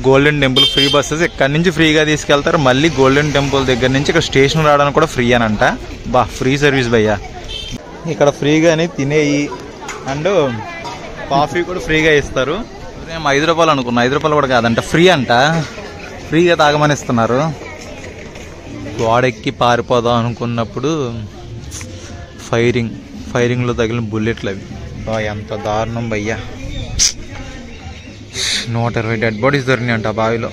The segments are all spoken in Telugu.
గోల్డెన్ టెంపుల్ ఫ్రీ బస్సెస్ ఇక్కడ నుంచి ఫ్రీగా తీసుకెళ్తారు. మళ్ళీ గోల్డెన్ టెంపుల్ దగ్గర నుంచి ఇక్కడ స్టేషన్ రావడానికి కూడా ఫ్రీ అనంట. బా ఫ్రీ సర్వీస్ భయ్యా. ఇక్కడ ఫ్రీగానే తినేయి అండ్ కాఫీ కూడా ఫ్రీగా ఇస్తారు. మేము 5 రూపాయలు అనుకున్నాం, 5 రూపాయలు కూడా కాదంట, ఫ్రీ అంట. ఫ్రీగా తాగమని ఇస్తున్నారు. గోడెక్కి పారిపోదాం అనుకున్నప్పుడు ఫైరింగ్లో తగిలిన బుల్లెట్లు అవి. బా ఎంత దారుణం భయ్యా. 120 డెడ్ బాడీస్ దొరికినాయి అంట బావిలో.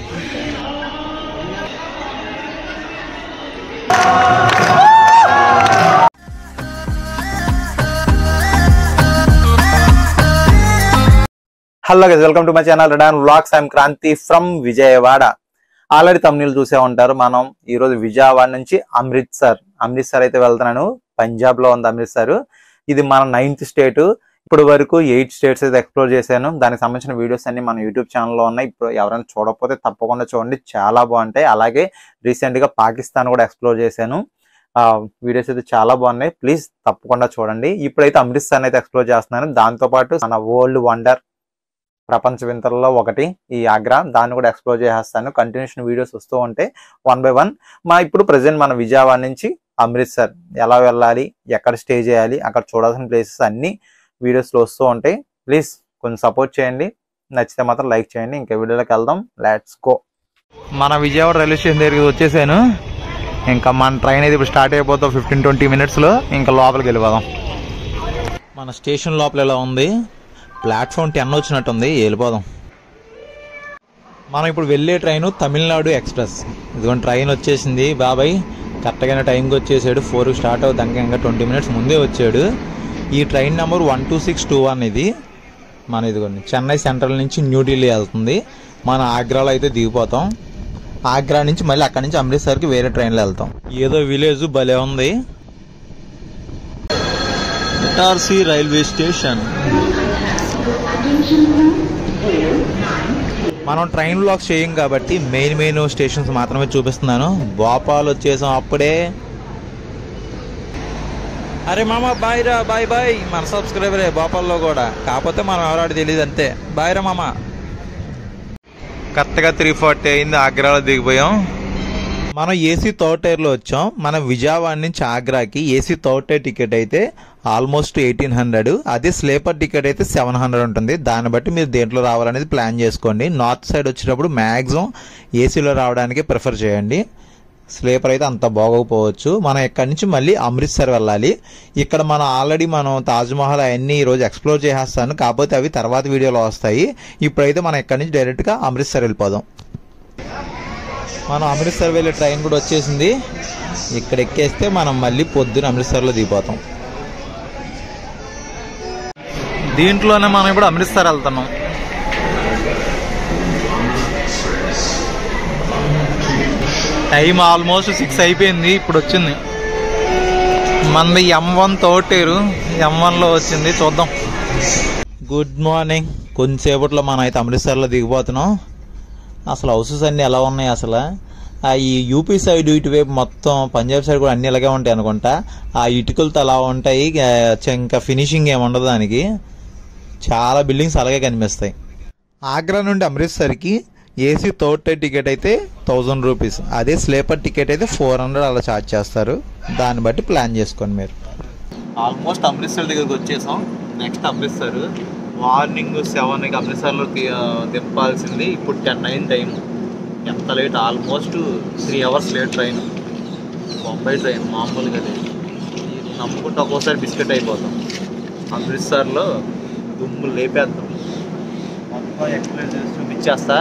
Hello guys, welcome to my channel రెడాన్ vlogs. I'm Kranthi from Vijayawada. Already Tamil చూసే ఉంటారు. మనం ఈరోజు విజయవాడ నుంచి అమృత్సర్ అయితే వెళ్తున్నాను. పంజాబ్ లో ఉంది అమృత్సర్. ఇది మన 9th స్టేట్. ఇప్పుడు వరకు 8 స్టేట్స్ అయితే ఎక్స్ప్లోర్ చేశాను. దానికి సంబంధించిన వీడియోస్ అన్ని మన యూట్యూబ్ ఛానల్లో ఉన్నాయి. ఇప్పుడు ఎవరైనా చూడకపోతే తప్పకుండా చూడండి, చాలా బాగుంటాయి. అలాగే రీసెంట్ గా పాకిస్తాన్ కూడా ఎక్స్ప్లోర్ చేశాను. వీడియోస్ అయితే చాలా బాగున్నాయి, ప్లీజ్ తప్పకుండా చూడండి. ఇప్పుడైతే అమృత్సర్ అయితే ఎక్స్ప్లోర్ చేస్తున్నాను. దాంతోపాటు మన వరల్డ్ వండర్ ప్రపంచ వింతల్లో ఒకటి ఈ ఆగ్రా, దాన్ని కూడా ఎక్స్ప్లోర్ చేసేస్తాను. కంటిన్యూషన్ వీడియోస్ వస్తూ ఉంటాయి 1 by 1. ఇప్పుడు ప్రజెంట్ మన విజయవాడ నుంచి అమృత్సర్ ఎలా వెళ్ళాలి, ఎక్కడ స్టే చేయాలి, అక్కడ చూడాల్సిన ప్లేసెస్ అన్ని వీడియోస్లో వస్తూ ఉంటాయి. ప్లీజ్ కొంచెం సపోర్ట్ చేయండి. నచ్చితే మాత్రం లైక్ చేయండి. ఇంకా వీడియోలోకి వెళ్దాం, లెట్స్ గో. మన విజయవాడ రైల్వే స్టేషన్ దగ్గరికి వచ్చేసాను. ఇంకా మన ట్రైన్ అయితే ఇప్పుడు స్టార్ట్ అయిపోతాం 15-20 minutesలో. ఇంకా లోపలికి వెళ్ళిపోదాం. మన స్టేషన్ లోపల ఎలా ఉంది, ప్లాట్ఫామ్ 10 వచ్చినట్టుంది. వెళ్ళిపోదాం. మనం ఇప్పుడు వెళ్ళే ట్రైన్ తమిళనాడు ఎక్స్ప్రెస్. ఇదిగోండి ట్రైన్ వచ్చేసింది. బాబాయ్ కరెక్ట్గానే టైంకి వచ్చేసాడు. 4కి స్టార్ట్ అవుతానికి ఇంకా 20 minutes ముందే వచ్చాడు. ఈ ట్రైన్ నెంబర్ 12621. ఇది మన ఇదిగోండి చెన్నై సెంట్రల్ నుంచి న్యూఢిల్లీ వెళ్తుంది. మన ఆగ్రాలో అయితే దిగిపోతాం. ఆగ్రా నుంచి మళ్ళీ అక్కడి నుంచి అమృత్సర్కి వేరే ట్రైన్లో వెళ్తాం. ఏదో విలేజ్ భలే ఉంది. Itarsi railway station. మనం ట్రైన్ వ్లాగ్స్ చేయం కాబట్టి మెయిన్ స్టేషన్స్ మాత్రమే చూపిస్తున్నాను. భోపాల్ వచ్చేసాం అప్పుడే. అరే మామ బాయ్ రా, బాయ్. మన సబ్స్క్రైబరే భోపాల్లో కూడా, కాకపోతే మనం ఎవరాడు తెలియదు అంతే. బాయ్ రా మామ. కరెక్ట్గా 3:40 అయింది. ఆగ్రాలో దిగిపోయాం. మనం ఏసీ థర్డ్ టైర్లో వచ్చాం. మనం విజయవాడ నుంచి ఆగ్రాకి ఏసీ థర్డ్ టైర్ టికెట్ అయితే ఆల్మోస్ట్ 1800. అదే స్లీపర్ టికెట్ అయితే 700 ఉంటుంది. దాన్ని బట్టి మీరు దేంట్లో రావాలనేది ప్లాన్ చేసుకోండి. నార్త్ సైడ్ వచ్చేటప్పుడు మ్యాక్సిమం ఏసీలో రావడానికి ప్రిఫర్ చేయండి. స్లీపర్ అయితే అంత బాగోకపోవచ్చు. మనం ఇక్కడి నుంచి మళ్ళీ అమృత్సర్ వెళ్ళాలి. ఇక్కడ మనం ఆల్రెడీ తాజ్మహల్ అవన్నీ ఈరోజు ఎక్స్ప్లోర్ చేసేస్తాను, కాకపోతే అవి తర్వాత వీడియోలో వస్తాయి. ఇప్పుడైతే మనం ఇక్కడి నుంచి డైరెక్ట్గా అమృత్సర్ వెళ్ళిపోదాం. మనం అమృత్సర్ వెళ్ళే ట్రైన్ కూడా వచ్చేసింది. ఇక్కడ ఎక్కేస్తే మనం మళ్ళీ పొద్దున అమృత్సర్లో దిగిపోతాం. దీంట్లోనే మనం ఇప్పుడు అమృత్సర్ వెళ్తున్నాం. టైం ఆల్మోస్ట్ 6 అయిపోయింది. ఇప్పుడు వచ్చింది మనది M1 థర్డ్ టైర్. M1లో వచ్చింది, చూద్దాం. Good morning. కొంచెంసేపట్లో మనం అయితే అమృత్సర్లో దిగిపోతున్నాం. అసలు హౌసెస్ అన్నీ ఎలా ఉన్నాయి అసలు. ఈ యూపీ సైడ్ ఇటువైపు మొత్తం, పంజాబ్ సైడ్ కూడా అన్ని ఇలాగే ఉంటాయి అనుకుంటా. ఆ ఇటుకలతో అలా ఉంటాయి, ఇంకా ఫినిషింగ్ ఏముండదు దానికి. చాలా బిల్డింగ్స్ అలాగే కనిపిస్తాయి. ఆగ్రా నుండి అమృత్సర్కి ఏసీ థర్డ్ టైర్ టికెట్ అయితే 1000 రూపీస్. అదే స్లీపర్ టికెట్ అయితే 400 అలా ఛార్జ్ చేస్తారు. దాన్ని బట్టి ప్లాన్ చేసుకోండి మీరు. ఆల్మోస్ట్ అమృత్సర్ దగ్గరికి వచ్చేసాం. నెక్స్ట్ అమృత్సర్ మార్నింగ్ 7కి అమృత్సర్లో దింపాల్సింది. ఇప్పుడు 10 అయింది టైం. ఎంత late, almost 3 hours late train. Bombay train మామూలుగా లేదు. నమ్ముకుంటే ఒక్కోసారి బిస్కెట్ అయిపోతాం. అమృత్సర్లో దుమ్ము లేపేద్దాం. మొత్తం ఎక్స్ప్లెయిన్ చేసి చూపించేస్తా.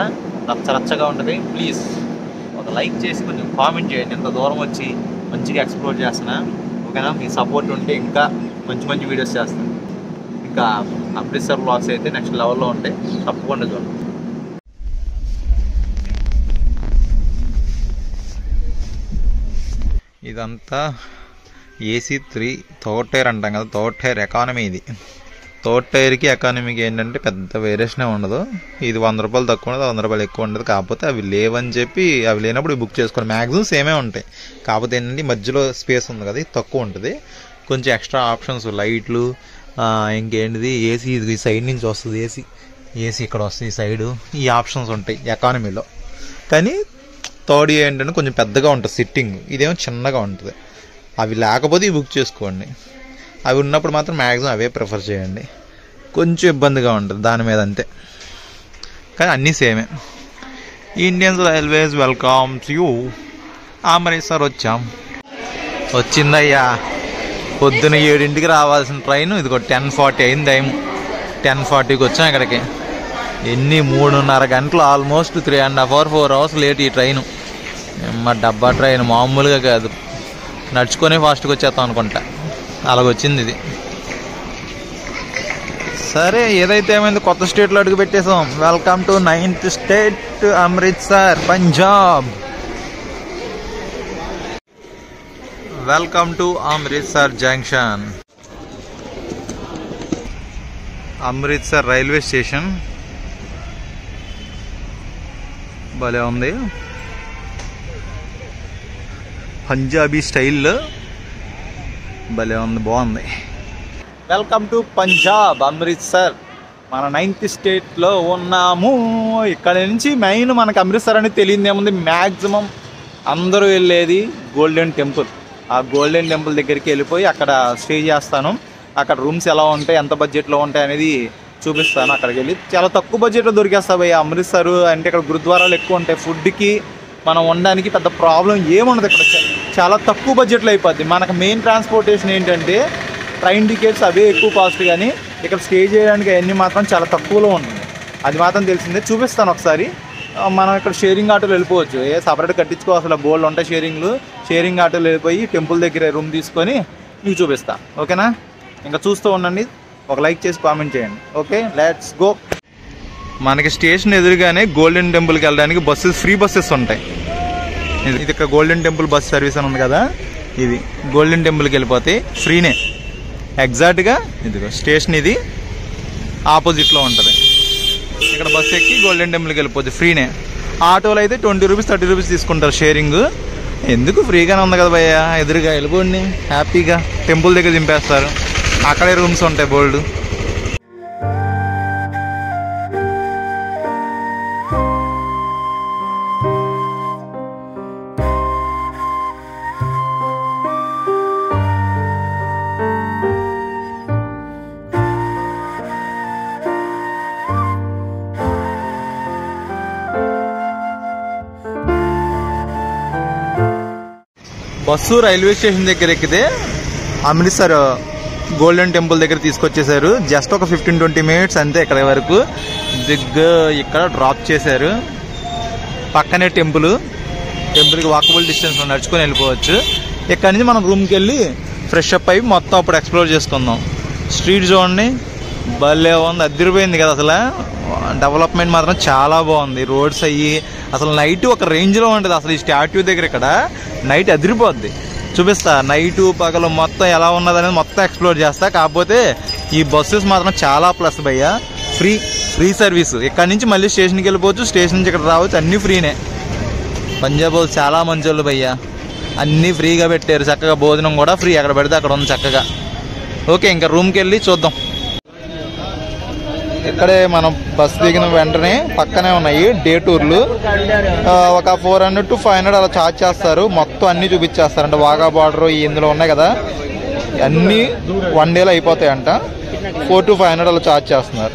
రచ్చగా ఉంటుంది. ప్లీజ్ ఒక లైక్ చేసి కొంచెం కామెంట్ చేయండి. ఇంత దూరం వచ్చి మంచిగా ఎక్స్ప్లోర్ చేస్తున్నా, ఓకేనా? మీ సపోర్ట్ ఉంటే ఇంకా మంచి వీడియోస్ చేస్తాను. ఇంకా అమృత్సర్ వ్లాగ్స్ అయితే నెక్స్ట్ లెవెల్లో ఉంటాయి, తప్పకుండా చూడండి. ఇదంతా ఏసీ 3 థర్డ్ టైర్ అంటాం కదా, థర్డ్ టైర్ ఎకానమీ. ఇది థర్డ్ టైర్కి ఎకానమీకి ఏంటంటే పెద్ద వేరియేషనే ఉండదు. ఇది 100 రూపాయలు తక్కువ ఉండదు, 100 రూపాయలు ఎక్కువ ఉండదు. కాకపోతే అవి లేవని చెప్పి అవి లేనప్పుడు బుక్ చేసుకోండి. మ్యాక్సిమం సేమే ఉంటాయి. కాకపోతే ఏంటంటే మధ్యలో స్పేస్ ఉంది కదా, ఇది తక్కువ ఉంటుంది. కొంచెం ఎక్స్ట్రా ఆప్షన్స్, లైట్లు, ఇంకేంటిది ఏసీ, ఇది సైడ్ నుంచి వస్తుంది ఏసీ. ఏసీ ఇక్కడ వస్తుంది ఈ సైడు, ఈ ఆప్షన్స్ ఉంటాయి ఎకానమీలో. కానీ థర్డ్ ఏంటంటే కొంచెం పెద్దగా ఉంటుంది సిట్టింగ్, ఇదేమో చిన్నగా ఉంటుంది. అవి లేకపోతే ఇవి బుక్ చేసుకోండి, అవి ఉన్నప్పుడు మాత్రం మ్యాక్సిమం అవే ప్రిఫర్ చేయండి. కొంచెం ఇబ్బందిగా ఉంటుంది దాని మీద అంతే, కానీ అన్నీ సేమే. Indian railways welcomes you. Amritsar వచ్చిందయ్యా. పొద్దున 7ంటికి రావాల్సిన ట్రైన్ ఇదిగో 10:40 అయింది టైం. 10:40కి వచ్చాం ఇక్కడికి. ఎన్ని 3.5 గంటలు, ఆల్మోస్ట్ 3.5 hours 4 hours లేట్ ఈ ట్రైను. మా డబ్బా ట్రైన్ మామూలుగా కాదు, నడుచుకొని ఫాస్ట్గా వచ్చేస్తాం అనుకుంటా, అలాగొచ్చింది ఇది. సరే ఏదైతే ఏమైంది, కొత్త స్టేట్లో అడుగు పెట్టేసాం. Welcome to 9th state Amritsar, Punjab. Welcome to Amritsar junction. Amritsar railway station భలే ఉంది, పంజాబీ స్టైల్లో భలే ఉంది, బాగుంది. Welcome to Punjab Amritsar. మన 9th స్టేట్లో ఉన్నాము. ఇక్కడ నుంచి మెయిన్ మనకు అమృత్సర్ అనేది తెలియదు ఏముంది, మ్యాక్సిమం అందరూ వెళ్ళేది గోల్డెన్ టెంపుల్. ఆ గోల్డెన్ టెంపుల్ దగ్గరికి వెళ్ళిపోయి అక్కడ స్టే చేస్తాను. అక్కడ రూమ్స్ ఎలా ఉంటాయి, ఎంత బడ్జెట్లో ఉంటాయి అనేది చూపిస్తాను. అక్కడికి వెళ్ళి చాలా తక్కువ బడ్జెట్లో దొరికేస్తాయి భయ్య అమృత్సర్ అంటే. ఇక్కడ గురుద్వారాలు ఎక్కువ ఉంటాయి, ఫుడ్కి మనం ఉండడానికి పెద్ద ప్రాబ్లం ఏముండదు. ఇక్కడ చాలా తక్కువ బడ్జెట్లో అయిపోద్ది. మనకు మెయిన్ ట్రాన్స్పోర్టేషన్ ఏంటంటే ట్రైన్ టికెట్స్ అవే ఎక్కువ కాస్ట్, కానీ ఇక్కడ స్టే చేయడానికి అవన్నీ మాత్రం చాలా తక్కువలో ఉంటుంది. అది మాత్రం తెలిసిందే, చూపిస్తాను ఒకసారి. మనం ఇక్కడ షేరింగ్ ఆటోలు వెళ్ళిపోవచ్చు, సపరేట్ కట్టించుకోవాల్సిన బోర్డులు ఉంటాయి షేరింగ్లు. షేరింగ్ ఆటోలు వెళ్ళిపోయి టెంపుల్ దగ్గర రూమ్ తీసుకొని మీకు చూపిస్తా, ఓకేనా? ఇంకా చూస్తూ ఉండండి, ఒక లైక్ చేసి కామెంట్ చేయండి. Okay, let's go. మనకి స్టేషన్ ఎదురుగానే గోల్డెన్ టెంపుల్కి వెళ్ళడానికి బస్సెస్, ఫ్రీ బస్సెస్ ఉంటాయి. ఇది ఇక్కడ గోల్డెన్ టెంపుల్ బస్ సర్వీస్ అని ఉంది కదా, ఇది గోల్డెన్ టెంపుల్కి వెళ్ళిపోతే ఫ్రీనే. ఎగ్జాక్ట్గా ఇదిగో స్టేషన్ ఇది ఆపోజిట్లో ఉంటుంది. ఇక్కడ బస్సు ఎక్కి గోల్డెన్ టెంపుల్కి వెళ్ళిపోతే ఫ్రీనే. ఆటోలు అయితే 20 రూపీస్ 30 రూపీస్ తీసుకుంటారు షేరింగ్. ఎందుకు, ఫ్రీగానే ఉంది కదా భయ్య, ఎదురుగా వెళ్ళిపోండి హ్యాపీగా. టెంపుల్ దగ్గర దింపేస్తారు, అక్కడే రూమ్స్ ఉంటాయి బోల్డ్. బస్సు రైల్వే స్టేషన్ దగ్గర ఎక్కితే అమృత్సర్ గోల్డెన్ టెంపుల్ దగ్గర తీసుకొచ్చేసారు. జస్ట్ ఒక 15-20 minutes అంతే ఇక్కడ వరకు. ఇక్కడ డ్రాప్ చేశారు. పక్కనే టెంపుల్కి వాకబుల్ డిస్టెన్స్ నడుచుకొని వెళ్ళిపోవచ్చు. ఇక్కడ నుంచి మనం రూమ్కి వెళ్ళి ఫ్రెష్ అప్ అయ్యి మొత్తం అప్పుడు ఎక్స్ప్లోర్ చేసుకుందాం. స్ట్రీట్ చూడండి భలే ఉంది, అదిరిపోయింది కదా అసలు. డెవలప్మెంట్ మాత్రం చాలా బాగుంది. రోడ్స్ అయ్యి అసలు నైట్ ఒక రేంజ్లో ఉంటుంది. అసలు ఈ స్టాట్యూ దగ్గర ఇక్కడ నైట్ అదిరిపోద్ది. చూపిస్తా నైటు పగలు మొత్తం ఎలా ఉన్నదనేది మొత్తం ఎక్స్ప్లోర్ చేస్తా. కాకపోతే ఈ బస్సెస్ మాత్రం చాలా ప్లస్ భయ్య, ఫ్రీ సర్వీస్. ఇక్కడ నుంచి మళ్ళీ స్టేషన్కి వెళ్ళిపోవచ్చు, స్టేషన్ నుంచి ఇక్కడ రావచ్చు, అన్నీ ఫ్రీనే. పంజాబ్ వాళ్ళు చాలా మంచి వాళ్ళు భయ్య, అన్నీ ఫ్రీగా పెట్టారు. చక్కగా భోజనం కూడా ఫ్రీ, అక్కడ పెడితే అక్కడ ఉంది చక్కగా. ఓకే, ఇంకా రూమ్కి వెళ్ళి చూద్దాం. ఇక్కడే మనం బస్ దిగిన వెంటనే పక్కనే ఉన్నాయి డే టూర్లు. ఒక 400 to 500 అలా ఛార్జ్ చేస్తారు. మొత్తం అన్నీ చూపించేస్తారు. అంటే వాఘా బార్డర్ ఇందులో ఉన్నాయి కదా, అన్నీ 1 dayలో అయిపోతాయంట. 400 to 500 అలా ఛార్జ్ చేస్తున్నారు.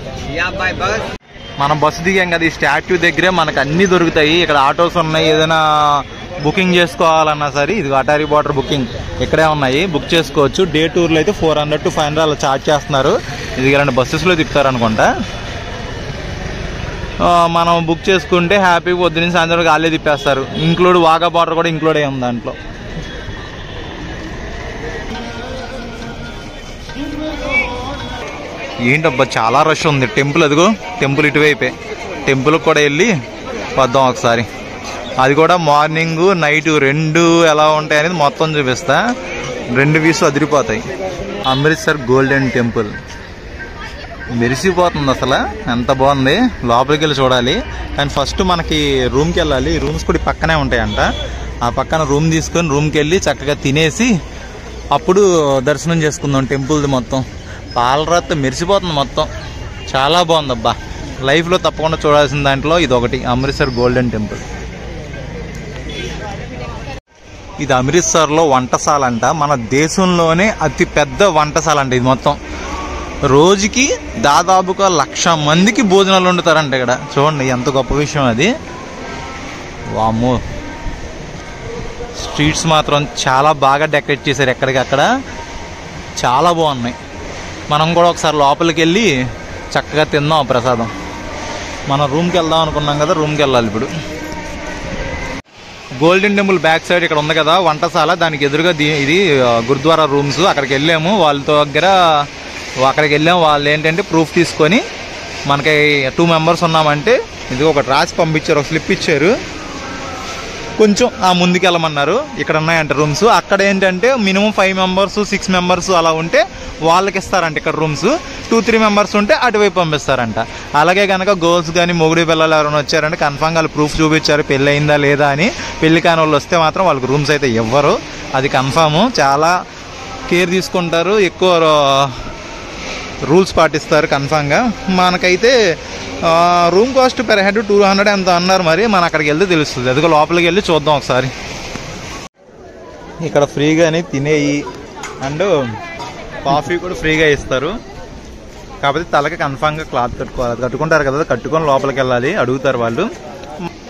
మనం బస్సు దిగాం కదా, ఈ స్టాట్యూ దగ్గరే మనకు అన్నీ దొరుకుతాయి. ఇక్కడ ఆటోస్ ఉన్నాయి, ఏదైనా బుకింగ్ చేసుకోవాలన్నా సరే ఇది అటారీ బార్డర్ బుకింగ్ ఇక్కడే ఉన్నాయి, బుక్ చేసుకోవచ్చు. డే టూర్లో అయితే 400 to 500 అలా ఛార్జ్ చేస్తున్నారు. ఇది 2 బస్సెస్లో తిప్పుతారు అనుకుంటా. మనం బుక్ చేసుకుంటే హ్యాపీగా పొద్దున్న సాయంత్రం గాలే తిప్పేస్తారు. ఇంక్లూడ్ వాఘా బార్డర్ కూడా ఇంక్లూడ్ అయ్యి ఉంది దాంట్లో. ఏంటబ్బా చాలా రష్ ఉంది. టెంపుల్ అదిగో, టెంపుల్ ఇటువైపే. టెంపుల్కి కూడా వెళ్ళి వద్దాం ఒకసారి. అది కూడా మార్నింగ్ నైట్ 2 ఎలా ఉంటాయి అనేది మొత్తం చూపిస్తా. 2 వ్యూస్ అదిరిపోతాయి. అమృత్సర్ గోల్డెన్ టెంపుల్ మెరిసిపోతుంది అసలు, ఎంత బాగుంది. లోపలికి వెళ్ళి చూడాలి, కానీ ఫస్ట్ మనకి రూమ్కి వెళ్ళాలి. రూమ్స్ కూడా పక్కనే ఉంటాయంట. ఆ పక్కన రూమ్ తీసుకొని రూమ్కి వెళ్ళి చక్కగా తినేసి అప్పుడు దర్శనం చేసుకుందాం టెంపుల్ది. మొత్తం పాలరాత్రి మెరిసిపోతుంది మొత్తం, చాలా బాగుంది అబ్బా. లైఫ్లో తప్పకుండా చూడాల్సిన దాంట్లో ఇది ఒకటి, అమృత్సర్ గోల్డెన్ టెంపుల్. ఇది అమృత్సర్లో వంటశాల అంట, మన దేశంలోనే అతి పెద్ద వంటశాల అంట ఇది మొత్తం. రోజుకి దాదాపుగా 1,00,000 మందికి భోజనాలు వండుతారంట ఇక్కడ. చూడండి ఎంత గొప్ప విషయం అది. వామ్మో, స్ట్రీట్స్ మాత్రం చాలా బాగా డెకరేట్ చేశారు, ఎక్కడికక్కడ చాలా బాగున్నాయి. మనం కూడా ఒకసారి లోపలికి వెళ్ళి చక్కగా తిందాం ప్రసాదం. మనం రూమ్కి వెళ్దాం అనుకున్నాం కదా, రూమ్కి వెళ్ళాలి ఇప్పుడు. గోల్డెన్ టెంపుల్ బ్యాక్ సైడ్ ఇక్కడ ఉంది కదా వంటశాల, దానికి ఎదురుగా ఇది గురుద్వారా రూమ్స్. అక్కడికి వెళ్ళాము, వాళ్ళతో దగ్గర అక్కడికి వెళ్ళాము. వాళ్ళు ఏంటంటే ప్రూఫ్ తీసుకొని మనకి 2 మెంబర్స్ ఉన్నామంటే ఇది ఒకటి రాసి పంపించారు, ఒక స్లిప్ ఇచ్చారు, కొంచెం ముందుకు వెళ్ళమన్నారు. ఇక్కడ ఉన్నాయంట రూమ్స్. అక్కడ ఏంటంటే మినిమం 5 మెంబర్స్ 6 మెంబర్స్ అలా ఉంటే వాళ్ళకి ఇస్తారంట ఇక్కడ రూమ్స్. 2-3 మెంబర్స్ ఉంటే అటువైపు పంపిస్తారంట. అలాగే కనుక గర్ల్స్ కానీ మొగుడి పిల్లలు ఎవరైనా వచ్చారంటే కన్ఫామ్గా వాళ్ళు ప్రూఫ్ చూపించారు పెళ్ళి అయిందా లేదా అని. పెళ్లి కాని వాళ్ళు వస్తే మాత్రం వాళ్ళకి రూమ్స్ అయితే ఇవ్వరు, అది కన్ఫాము. చాలా కేర్ తీసుకుంటారు, ఎక్కువ రూల్స్ పాటిస్తారు కన్ఫామ్గా. మనకైతే రూమ్ కాస్ట్ పెర్ హెడ్ 200 ఎంత అన్నారు, మరి మనం అక్కడికి వెళ్తే తెలుస్తుంది. అదిగో లోపలికి వెళ్ళి చూద్దాం ఒకసారి. ఇక్కడ ఫ్రీగానే తినేయి అండ్ కాఫీ కూడా ఫ్రీగా ఇస్తారు. కాకపోతే తలకి కన్ఫామ్గా క్లాత్ కట్టుకోవాలి, అది కట్టుకుంటారు కదా, కట్టుకొని లోపలికి వెళ్ళాలి, అడుగుతారు వాళ్ళు.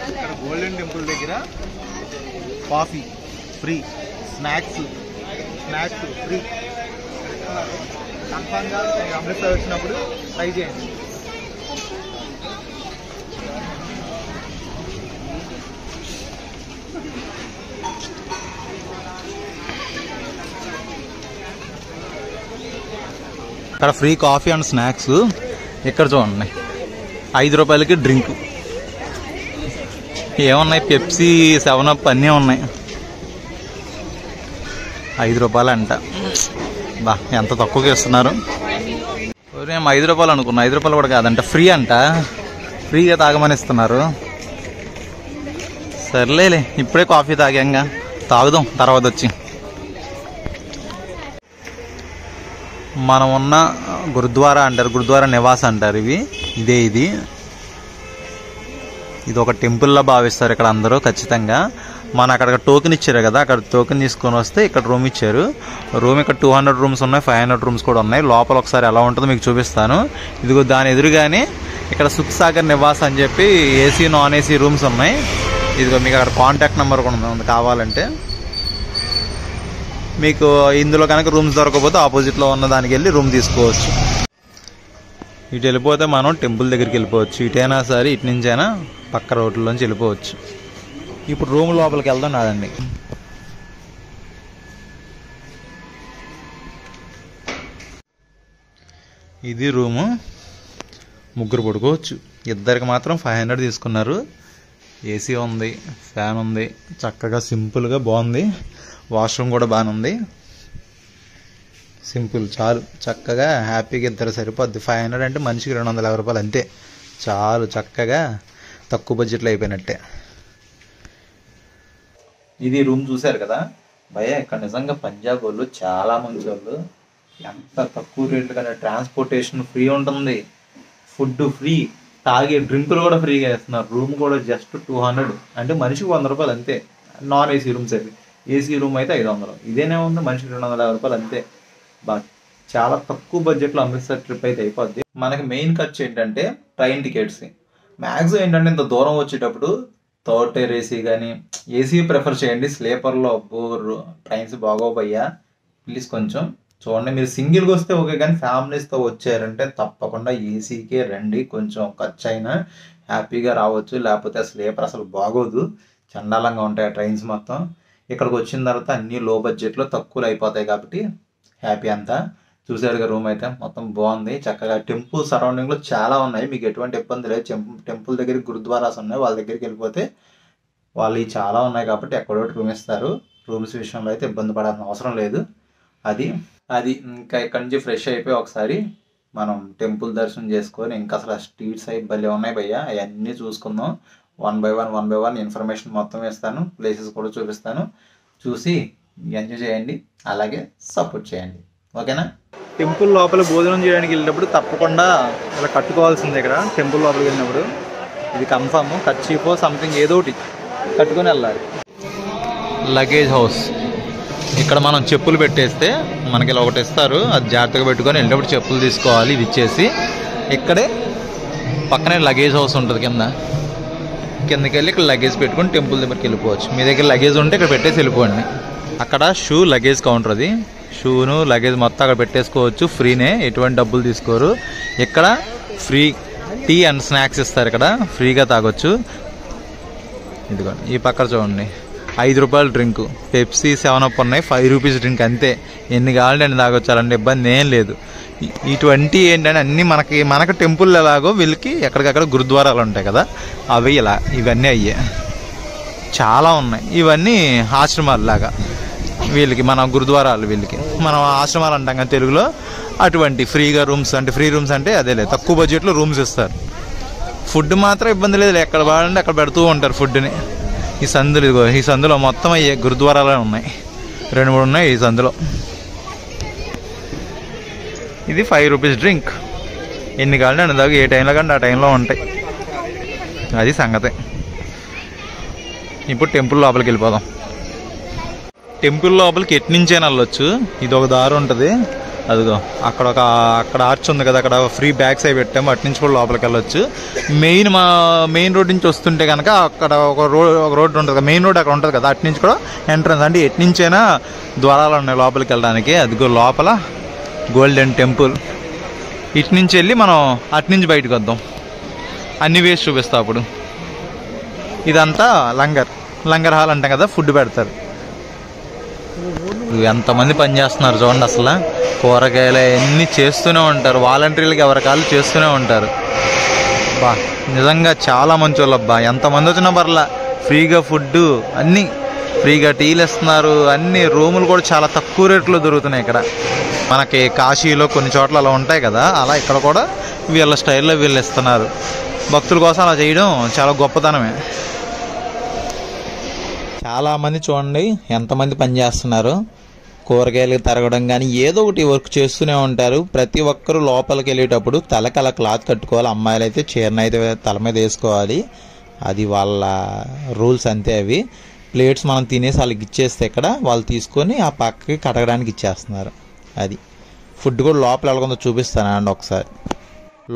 ఇక్కడ గోల్డెన్ టెంపుల్ దగ్గర కాఫీ ఫ్రీ, స్నాక్స్ ఫ్రీ. కన్ఫామ్గా అమృత్సర్ వచ్చినప్పుడు ట్రై చేయండి. ఇక్కడ ఫ్రీ కాఫీ అండ్ స్నాక్స్. ఇక్కడ చూడండి 5 రూపాయలకి డ్రింక్. ఏమున్నాయి, పెప్సీ, 7-Up అన్నీ ఉన్నాయి. 5 రూపాయలు అంట. బా ఎంత తక్కువగా ఇస్తున్నారు. మేము 5 రూపాయలు అనుకున్నాం, 5 రూపాయలు కూడా కాదంట, ఫ్రీ అంట. ఫ్రీగా తాగమని ఇస్తున్నారు. సర్లేలే, ఇప్పుడే కాఫీ తాగాంగా, తాగుదాం తర్వాత వచ్చి. మనం ఉన్న గురుద్వారా అంటారు, గురుద్వారా నివాస్ అంటారు ఇది ఒక టెంపుల్లా భావిస్తారు ఇక్కడ అందరూ ఖచ్చితంగా. మన అక్కడ టోకెన్ ఇచ్చారు కదా, అక్కడ టోకెన్ తీసుకొని వస్తే ఇక్కడ రూమ్ ఇచ్చారు. రూమ్ ఇక్కడ 200 రూమ్స్ ఉన్నాయి, 500 రూమ్స్ కూడా ఉన్నాయి. లోపల ఒకసారి ఎలా ఉంటుందో మీకు చూపిస్తాను. ఇదిగో దాని ఎదురుగానే ఇక్కడ సుఖ్ సాగర్ నివాస్ అని చెప్పి ఏసీ నాన్ ఏసీ రూమ్స్ ఉన్నాయి. ఇదిగో మీకు అక్కడ కాంటాక్ట్ నెంబర్ కూడా ఉంది కావాలంటే. మీకు ఇందులో కనుక రూమ్స్ దొరకకపోతే ఆపోజిట్లో ఉన్న దానికి వెళ్ళి రూమ్ తీసుకోవచ్చు. ఇటు వెళ్ళిపోతే మనం టెంపుల్ దగ్గరికి వెళ్ళిపోవచ్చు. ఇటైనా సరే ఇటు నుంచైనా పక్క రోడ్లోంచి వెళ్ళిపోవచ్చు. ఇప్పుడు రూమ్ లోపలికి వెళ్దాం నాదండి. ఇది రూము, 3 పడుకోవచ్చు. ఇద్దరికి మాత్రం 500 తీసుకున్నారు. ఏసీ ఉంది, ఫ్యాన్ ఉంది, చక్కగా సింపుల్గా బాగుంది. వాష్రూమ్ కూడా బాగానే ఉంది. సింపుల్, చాలు, చక్కగా హ్యాపీగా ఇద్దరు సరిపోద్ది. 500 అంటే మనిషికి 250 రూపాయలు అంతే, చాలు, చక్కగా తక్కువ బడ్జెట్లో అయిపోయినట్టే. ఇది రూమ్ చూశారు కదా భయ్య, ఇక్కడ నిజంగా పంజాబ్ వాళ్ళు చాలా మంచి వాళ్ళు. ఎంత తక్కువ రేట్లు కానీ ట్రాన్స్పోర్టేషన్ ఫ్రీ ఉంటుంది, ఫుడ్ ఫ్రీ, తాగే డ్రింకులు కూడా ఫ్రీగా ఇస్తున్నారు. రూమ్ కూడా జస్ట్ 200 అంటే మనిషికి 100 రూపాయలు అంతే. నాన్ ఏసీ రూమ్స్ అవి, ఏసీ రూమ్ అయితే 500. ఇదేనే ఉంది, మనిషికి 250 రూపాయలు అంతే. చాలా తక్కువ బడ్జెట్లో అమృత్సర్ ట్రిప్ అయితే అయిపోద్ది. మనకి మెయిన్ ఖర్చు ఏంటంటే ట్రైన్ టికెట్స్. మ్యాక్సిమం ఏంటంటే ఇంత దూరం వచ్చేటప్పుడు 3rd tier ఏసీ కానీ ఏసీ ప్రిఫర్ చేయండి. స్లీపర్లో బోర్, ట్రైన్స్ బాగోపోయ్యా, ప్లీజ్ కొంచెం చూడండి. మీరు సింగిల్గా వస్తే ఓకే, కానీ ఫ్యామిలీస్తో వచ్చారంటే తప్పకుండా ఏసీకే రండి. కొంచెం ఖర్చు అయినా హ్యాపీగా రావచ్చు, లేకపోతే స్లీపర్ అసలు బాగోదు, చండాలంగా ఉంటాయి ఆ ట్రైన్స్ మొత్తం. ఇక్కడికి వచ్చిన తర్వాత అన్నీ లో బడ్జెట్లో తక్కువలో అయిపోతాయి కాబట్టి హ్యాపీ అంతా. చూసారుగా రూమ్ అయితే మొత్తం బాగుంది, చక్కగా. టెంపుల్ సరౌండింగ్లో చాలా ఉన్నాయి, మీకు ఎటువంటి ఇబ్బంది లేదు. టెంపుల్ దగ్గర గురుద్వారాస్ ఉన్నాయి, వాళ్ళ దగ్గరికి వెళ్ళిపోతే వాళ్ళు చాలా ఉన్నాయి కాబట్టి ఎక్కడోటి రూమ్ ఇస్తారు. రూమ్స్ విషయంలో అయితే ఇబ్బంది పడాల్సిన అవసరం లేదు. అది ఇంకా ఇక్కడి నుంచి ఫ్రెష్ అయిపోయి ఒకసారి మనం టెంపుల్ దర్శనం చేసుకొని ఇంకా అసలు స్ట్రీట్స్ అవి భలే ఉన్నాయి భయ్య, అవన్నీ చూసుకుందాం. 1 by 1 ఇన్ఫర్మేషన్ మొత్తం ఇస్తాను, ప్లేసెస్ కూడా చూపిస్తాను. చూసి ఎంజాయ్ చేయండి, అలాగే సపోర్ట్ చేయండి. ఓకేనా. టెంపుల్ లోపల భోజనం చేయడానికి వెళ్ళినప్పుడు తప్పకుండా ఇలా కట్టుకోవాల్సింది. ఇక్కడ టెంపుల్ లోపలికి వెళ్ళినప్పుడు ఇది కన్ఫర్మ్. కర్చీఫో సంథింగ్ ఏదో ఒకటి కట్టుకొని వెళ్ళాలి. Luggage house. ఇక్కడ మనం చెప్పులు పెట్టేస్తే మనకి ఇలా ఒకటి ఇస్తారు, అది జాగ్రత్తగా పెట్టుకొని వెళ్ళినప్పుడు చెప్పులు తీసుకోవాలి. ఇది ఇచ్చేసి ఇక్కడే పక్కనే లగేజ్ హౌస్ ఉంటుంది, కిందకి వెళ్ళి ఇక్కడ లగేజ్ పెట్టుకొని టెంపుల్ దగ్గరికి వెళ్ళిపోవచ్చు. మీ దగ్గర లగేజ్ ఉంటే ఇక్కడ పెట్టేసి వెళ్ళిపోండి. అక్కడ షూ లగేజ్ కౌంటర్, అది షూను లగేజ్ మొత్తం అక్కడ పెట్టేసుకోవచ్చు. ఫ్రీనే, ఎటువంటి డబ్బులు తీసుకోరు. ఇక్కడ ఫ్రీ టీ అండ్ స్నాక్స్ ఇస్తారు, ఇక్కడ ఫ్రీగా తాగొచ్చు. ఇదిగోండి ఈ పక్కన చూడండి, 5 రూపాయల డ్రింక్, పెప్సీ 7 ఉన్నాయి, 5 రూపీస్ డ్రింక్ అంతే. ఎన్ని కావాలంటే అన్ని తాగొచ్చు, అలాంటి ఇబ్బంది ఏం లేదు. ఇటువంటి ఏంటంటే అన్నీ మనకు టెంపుల్ ఎలాగో వీళ్ళకి ఎక్కడికక్కడ గురుద్వారాలు ఉంటాయి కదా, అవి ఇలా ఇవన్నీ అయ్యే చాలా ఉన్నాయి. ఇవన్నీ ఆశ్రమాలు లాగా వీళ్ళకి, మన గురుద్వారాలు వీళ్ళకి మనం ఆశ్రమాలు అంటాం కదా తెలుగులో. అటువంటి ఫ్రీగా రూమ్స్, అంటే ఫ్రీ రూమ్స్ అంటే అదే లేదు, తక్కువ బడ్జెట్లో రూమ్స్ ఇస్తారు. ఫుడ్ మాత్రం ఇబ్బంది లేదు, ఎక్కడ వాడంటే అక్కడ పెడుతూ ఉంటారు ఫుడ్ని. ఈ సందులు, ఇదిగో ఈ సందులో మొత్తం అయ్యే గురుద్వారాలే ఉన్నాయి, 2-3 ఉన్నాయి ఈ సందులో. ఇది 5 రూపీస్ డ్రింక్, ఎన్ని కావాలంటే అన్ని దాకా, ఏ టైంలో కానీ ఆ టైంలో ఉంటాయి. అది సంగతే. ఇప్పుడు టెంపుల్ లోపలికి వెళ్ళిపోదాం. టెంపుల్ లోపలికి ఎట్నుంచైనా వెళ్ళొచ్చు. ఇది ఒక దారి ఉంటుంది, అదిగో అక్కడ ఆర్చ్ ఉంది కదా, అక్కడ ఫ్రీ బ్యాగ్స్ అవి పెట్టాము, అటు నుంచి కూడా లోపలికి వెళ్ళొచ్చు. మెయిన్ రోడ్ నుంచి వస్తుంటే కనుక అక్కడ ఒక రోడ్ ఉంటుంది కదా, మెయిన్ రోడ్ అక్కడ ఉంటుంది కదా, అటు నుంచి కూడా ఎంట్రన్స్, అంటే ఎటు నుంచైనా ద్వారాలు ఉన్నాయి లోపలికి వెళ్ళడానికి. అదిగో లోపల గోల్డెన్ టెంపుల్. ఇటు నుంచి వెళ్ళి మనం అటు నుంచి బయటకు వద్దాం, అన్ని వేసి చూపిస్తా. అప్పుడు ఇదంతా లంగర్ హాల్ అంటాం కదా, ఫుడ్ పెడతారు. ఎంతమంది పనిచేస్తున్నారు చూడండి, అసలు కూరగాయలు అన్నీ చేస్తూనే ఉంటారు. వాలంటీర్లకి ఎవరి కాళ్ళు చేస్తూనే ఉంటారు. బా నిజంగా చాలా మంచి వాళ్ళు అబ్బా. ఎంతమంది వచ్చినా పర్లా, ఫ్రీగా ఫుడ్, అన్నీ ఫ్రీగా టీలు ఇస్తున్నారు. అన్ని రూములు కూడా చాలా తక్కువ రేట్లో దొరుకుతున్నాయి ఇక్కడ. మనకి కాశీలో కొన్ని చోట్ల అలా ఉంటాయి కదా, అలా ఇక్కడ కూడా వీళ్ళ స్టైల్లో వీళ్ళు ఇస్తున్నారు. భక్తుల కోసం అలా చేయడం చాలా గొప్పతనమే. చాలామంది చూడండి ఎంతమంది పనిచేస్తున్నారు, కూరగాయలు తరగడం కానీ ఏదో ఒకటి వర్క్ చేస్తూనే ఉంటారు. ప్రతి ఒక్కరూ లోపలికి వెళ్ళేటప్పుడు తలకి అలా క్లాత్ కట్టుకోవాలి. అమ్మాయిలు అయితే చీరనైతే తల మీద వేసుకోవాలి, అది వాళ్ళ రూల్స్ అంతే. అవి ప్లేట్స్ మనం తినేసి వాళ్ళకి ఇచ్చేస్తే ఇక్కడ వాళ్ళు తీసుకొని ఆ పక్కకి కడగడానికి ఇచ్చేస్తున్నారు. అది ఫుడ్ కూడా లోపల ఎలాగొందో చూపిస్తానండి ఒకసారి.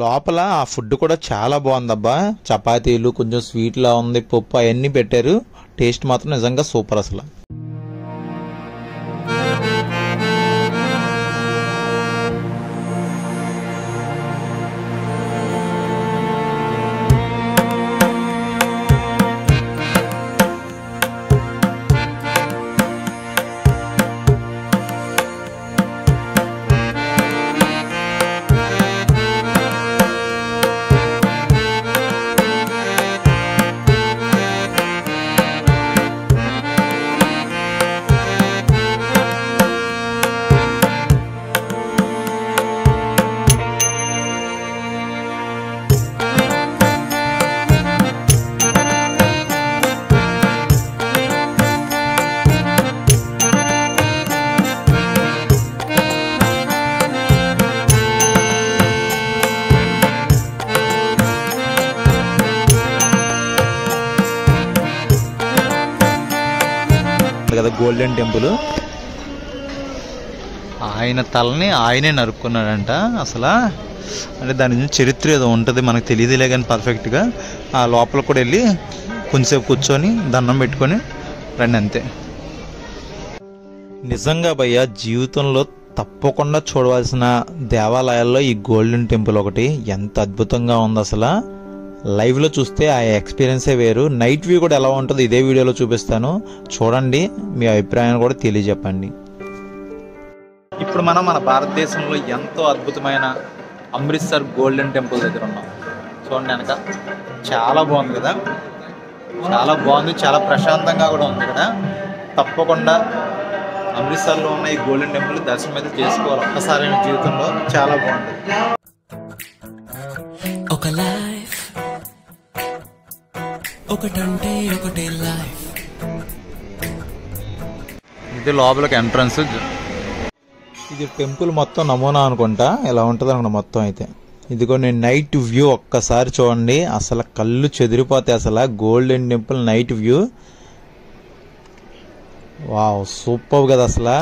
లోపల ఆ ఫుడ్ కూడా చాలా బాగుందబ్బా. చపాతీలు, కొంచెం స్వీట్లా ఉంది, పప్పు అవన్నీ పెట్టారు. టేస్ట్ మాత్రం నిజంగా సూపర్ అసలు. కదా గోల్డెన్ టెంపుల్, ఆయన తలని ఆయనే నరుక్కున్నాడంట అసలు. అంటే దాని నుంచి చరిత్ర ఏదో ఉంటుంది, మనకు తెలియదులే కానీ పర్ఫెక్ట్గా. ఆ లోపల కూడా వెళ్ళి కొంచెంసేపు కూర్చొని దండం పెట్టుకొని రండి అంతే. నిజంగా భయ్య జీవితంలో తప్పకుండా చూడవలసిన దేవాలయాల్లో ఈ గోల్డెన్ టెంపుల్ ఒకటి. ఎంత అద్భుతంగా ఉంది అసలు. లైవ్లో చూస్తే ఆ ఎక్స్పీరియన్సే వేరు. నైట్ వ్యూ కూడా ఎలా ఉంటుందో ఇదే వీడియోలో చూపిస్తాను, చూడండి, మీ అభిప్రాయాన్ని కూడా తెలియజెప్పండి. ఇప్పుడు మనం మన భారతదేశంలో ఎంతో అద్భుతమైన అమృత్సర్ గోల్డెన్ టెంపుల్ దగ్గర ఉన్నాం. చూడండి వెనక చాలా బాగుంది కదా, చాలా బాగుంది, చాలా ప్రశాంతంగా కూడా ఉంది ఇక్కడ. తప్పకుండా అమృత్సర్లో ఉన్న ఈ గోల్డెన్ టెంపుల్ దర్శనం అయితే చేసుకోవాలి ఒక్కసారి జీవితంలో, చాలా బాగుంటుంది. ఒక లైఫ్ ఒకటంటే ఒకటే లైఫ్. ఇది లోపలికి ఎంట్రన్స్. ఇది టెంపుల్ మొత్తం నమూనా అనుకుంటా, ఇలా ఉంటుంది అనుకుంటా మొత్తం అయితే. ఇదిగో నేను నైట్ వ్యూ ఒక్కసారి చూడండి, అసలు కళ్ళు చెదిరిపోతాయి. అసలు golden temple night view wow super కదా, అసలు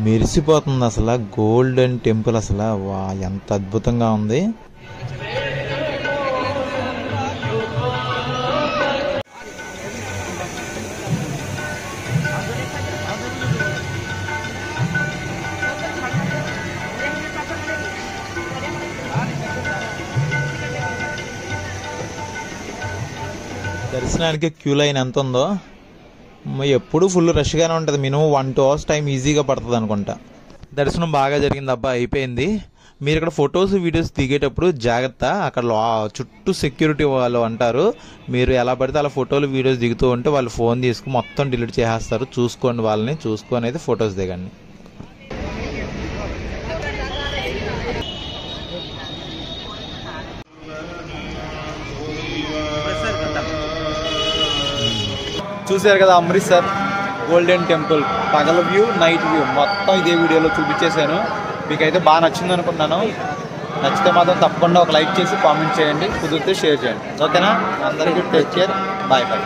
మెరిసిపోతుంది. అసలు గోల్డెన్ టెంపుల్ అసలు వా ఎంత అద్భుతంగా ఉంది. దర్శనానికి క్యూ లైన్ ఎంత ఉందో, ఎప్పుడు ఫుల్ రష్గానే ఉంటుంది. మినిమం 1-2 hours టైం ఈజీగా పడుతుంది అనుకుంటా. దర్శనం బాగా జరిగింది అబ్బా, అయిపోయింది. మీరు ఇక్కడ ఫొటోస్ వీడియోస్ దిగేటప్పుడు జాగ్రత్త, అక్కడ చుట్టూ సెక్యూరిటీ వాళ్ళు అంటారు. మీరు ఎలా పడితే అలా ఫోటోలు వీడియోస్ దిగుతూ ఉంటే వాళ్ళు ఫోన్ తీసుకుని మొత్తం డిలీట్ చేసేస్తారు. చూసుకోండి, వాళ్ళని చూసుకొని అయితే ఫొటోస్ దిగండి. చూశారు కదా అమృత్సర్ గోల్డెన్ టెంపుల్ పగల వ్యూ నైట్ వ్యూ మొత్తం ఇదే వీడియోలో చూపించేశాను. మీకైతే బాగా నచ్చింది అనుకుంటున్నాను. నచ్చితే మాత్రం తప్పకుండా ఒక లైక్ చేసి కామెంట్ చేయండి, కుదిరితే షేర్ చేయండి. ఓకేనా? అందరికీ టేక్ కేర్, బాయ్ బాయ్.